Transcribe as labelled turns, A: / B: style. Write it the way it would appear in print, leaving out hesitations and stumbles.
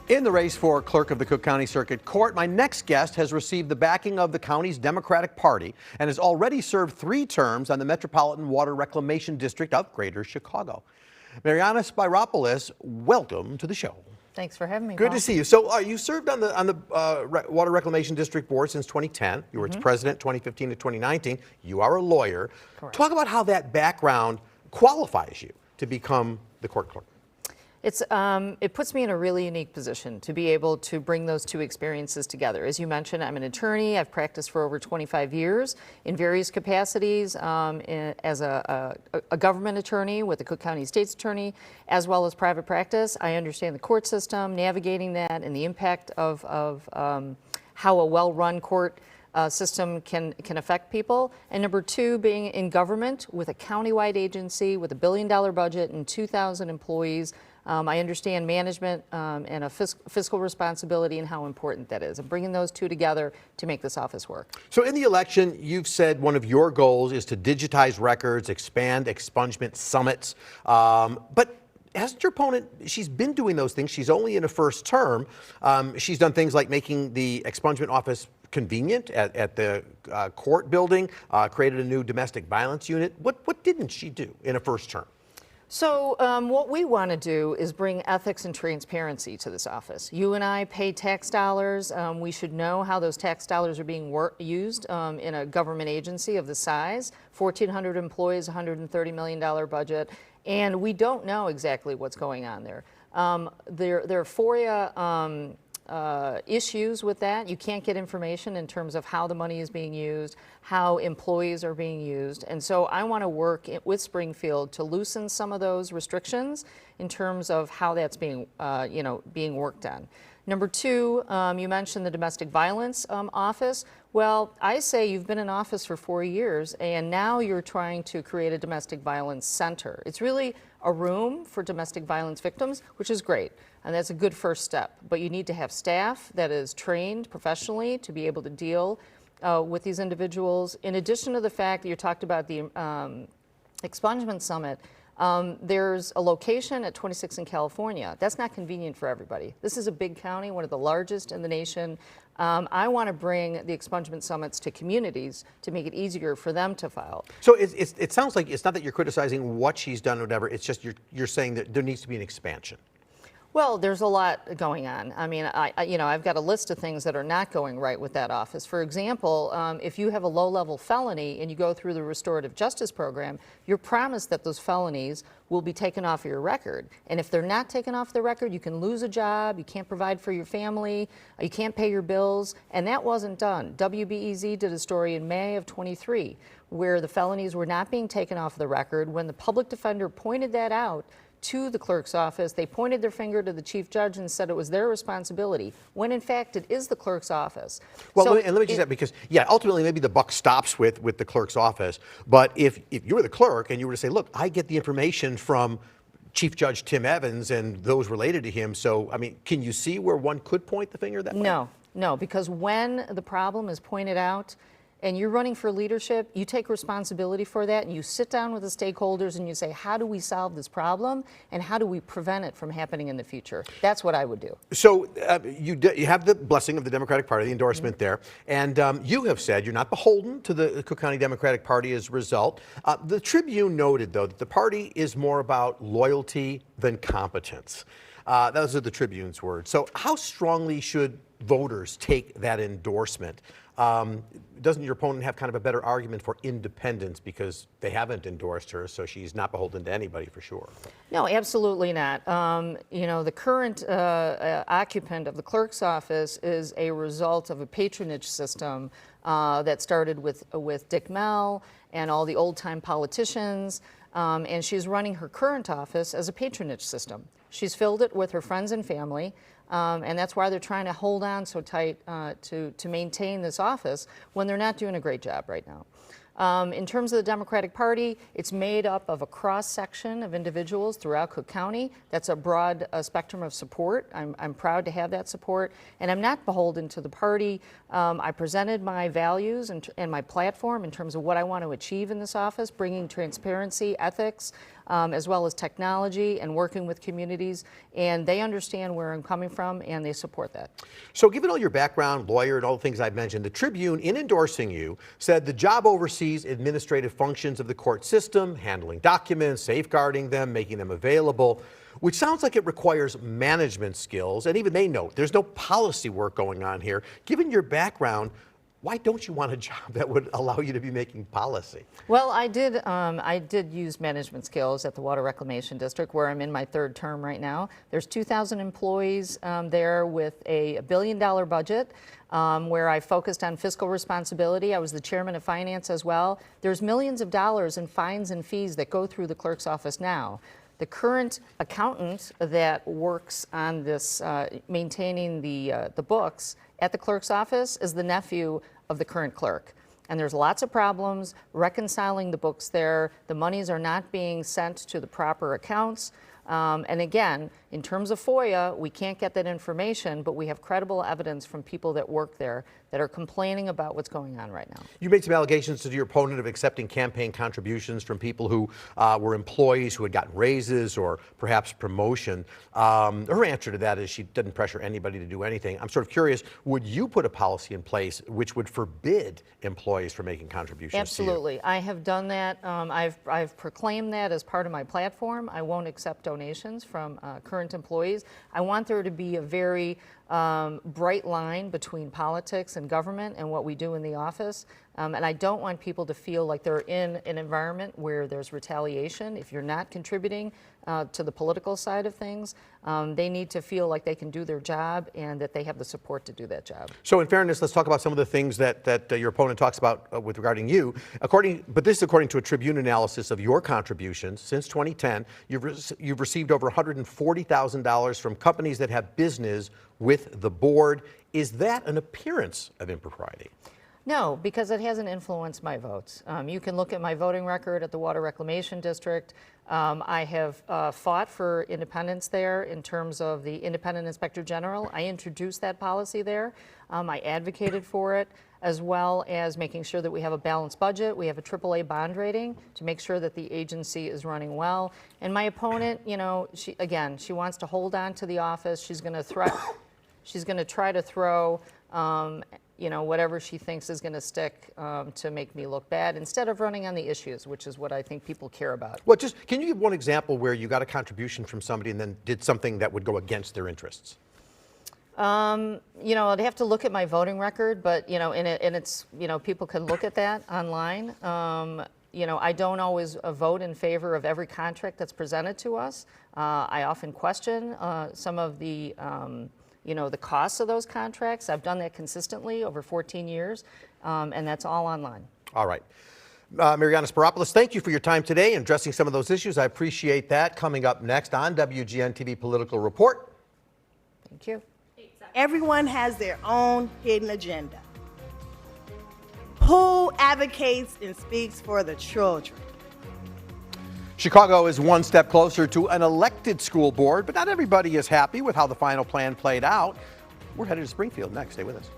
A: In the race for clerk of the Cook County Circuit Court, my next guest has received the backing of the county's Democratic Party and has already served 3 terms on the Metropolitan Water Reclamation District of Greater Chicago. Mariana Spyropoulos, welcome to the show.
B: Thanks for having me,
A: Good
B: Paul.
A: to see you. So you served on the Water Reclamation District Board since 2010. You were its president 2015 to 2019. You are a lawyer.
B: Correct.
A: Talk about how that background qualifies you to become the court clerk.
B: It puts me in a really unique position to be able to bring those 2 experiences together. As you mentioned, I'm an attorney. I've practiced for over 25 years in various capacities as a government attorney with the Cook County State's Attorney, as well as private practice. I understand the court system, navigating that, and the impact of how a well-run court system can affect people. And number 2, being in government with a countywide agency with $1 billion budget and 2,000 employees. I understand management and a fiscal responsibility and how important that is, and bringing those 2 together to make this office work.
A: So in the election, you've said one of your goals is to digitize records, expand expungement summits, but hasn't your opponent, she's been doing those things. She's only in a first term. She's done things like making the expungement office convenient at the court building, created a new domestic violence unit. What didn't she do in a first term?
B: So what we want to do is bring ethics and transparency to this office. You and I pay tax dollars. We should know how those tax dollars are being used in a government agency of the size, 1,400 employees, $130 million budget, and we don't know exactly what's going on there. There are FOIA issues with that. You can't get information in terms of how the money is being used, how employees are being used. And so I want to work with Springfield to loosen some of those restrictions in terms of how that's being, being worked on. Number 2, you mentioned the domestic violence office. Well, I say you've been in office for 4 years and now you're trying to create a domestic violence center. It's really a room for domestic violence victims, which is great. And that's a good first step. But you need to have staff that is trained professionally to be able to deal with these individuals. In addition to the fact that you talked about the expungement summit, there's a location at 26 in California. That's not convenient for everybody. This is a big county, one of the largest in the nation. I want to bring the expungement summits to communities to make it easier for them to file.
A: So it sounds like it's not that you're criticizing what she's done or whatever, it's just you're saying that there needs to be an expansion.
B: Well, there's a lot going on. I mean, I've got a list of things that are not going right with that office. For example, if you have a low-level felony and you go through the restorative justice program, you're promised that those felonies will be taken off of your record. And if they're not taken off the record, you can lose a job, you can't provide for your family, you can't pay your bills, and that wasn't done. WBEZ did a story in May of 23 where the felonies were not being taken off the record. When the public defender pointed that out to the clerk's office, they pointed their finger to the chief judge and said it was their responsibility, when in fact it is the clerk's office.
A: Well,
B: so
A: let me just say, because, yeah, ultimately maybe the buck stops with the clerk's office, but if you were the clerk and you were to say, look, I get the information from Chief Judge Tim Evans and those related to him, so, I mean, can you see where one could point the finger that way?
B: No, because when the problem is pointed out, and you're running for leadership, you take responsibility for that and you sit down with the stakeholders and you say, how do we solve this problem and how do we prevent it from happening in the future? That's what I would do.
A: So you have the blessing of the Democratic Party, the endorsement there, and you have said you're not beholden to the Cook County Democratic Party as a result. The Tribune noted, though, that the party is more about loyalty than competence. Those are the Tribune's words. So how strongly should voters take that endorsement? Doesn't your opponent have kind of a better argument for independence because they haven't endorsed her, so she's not beholden to anybody for sure?
B: No, absolutely not. The current occupant of the clerk's office is a result of a patronage system that started with Dick Mell and all the old-time politicians, and she's running her current office as a patronage system. She's filled it with her friends and family. And that's why they're trying to hold on so tight to maintain this office when they're not doing a great job right now. In terms of the Democratic Party, it's made up of a cross-section of individuals throughout Cook County. That's a broad spectrum of support. I'm proud to have that support, and I'm not beholden to the party. I presented my values and my platform in terms of what I want to achieve in this office, bringing transparency, ethics, as well as technology and working with communities. And they understand where I'm coming from, and they support that.
A: So given all your background, lawyer, and all the things I've mentioned, the Tribune, in endorsing you, said the job oversees administrative functions of the court system, handling documents, safeguarding them, making them available, which sounds like it requires management skills. And even they note there's no policy work going on here. Given your background, why don't you want a job that would allow you to be making policy?
B: Well, I did use management skills at the Water Reclamation District, where I'm in my third term right now. There's 2,000 employees there with a $1 billion budget, where I focused on fiscal responsibility. I was the chairman of finance as well. There's millions of dollars in fines and fees that go through the clerk's office now. The current accountant that works on this, maintaining the books at the clerk's office, is the nephew of the current clerk. And there's lots of problems reconciling the books there. The monies are not being sent to the proper accounts. And again, in terms of FOIA, we can't get that information, but we have credible evidence from people that work there that are complaining about what's going on right now.
A: You made some allegations to your opponent of accepting campaign contributions from people who were employees who had gotten raises or perhaps promotion. Her answer to that is she didn't pressure anybody to do anything. I'm sort of curious, would you put a policy in place which would forbid employees from making contributions
B: Absolutely.
A: to you?
B: I have done that. I've proclaimed that as part of my platform. I won't accept donations from current employees. I want there to be a very bright line between politics and government and what we do in the office. And I don't want people to feel like they're in an environment where there's retaliation. If you're not contributing to the political side of things, they need to feel like they can do their job and that they have the support to do that job.
A: So in fairness, let's talk about some of the things that your opponent talks about with regarding you. But this is according to a Tribune analysis of your contributions. Since 2010, you've received over $140,000 from companies that have business with the board. Is that an appearance of impropriety?
B: No, because it hasn't influenced my votes. You can look at my voting record at the Water Reclamation District. I have fought for independence there in terms of the independent inspector general. I introduced that policy there. I advocated for it, as well as making sure that we have a balanced budget. We have a AAA bond rating to make sure that the agency is running well. And my opponent, you know, she wants to hold on to the office. She's going to try to throw you know, whatever she thinks is going to stick to make me look bad, instead of running on the issues, which is what I think people care about.
A: Well, can you give one example where you got a contribution from somebody and then did something that would go against their interests?
B: You know, I'd have to look at my voting record, but, you know, and it's, you know, people can look at that online. You know, I don't always vote in favor of every contract that's presented to us. I often question some of the you know, the costs of those contracts. I've done that consistently over 14 years, and that's all online.
A: All right. Mariana Spyropoulos, thank you for your time today and addressing some of those issues. I appreciate that. Coming up next on WGN TV Political Report.
B: Thank you.
C: Everyone has their own hidden agenda. Who advocates and speaks for the children?
A: Chicago is one step closer to an elected school board, but not everybody is happy with how the final plan played out. We're headed to Springfield next. Stay with us.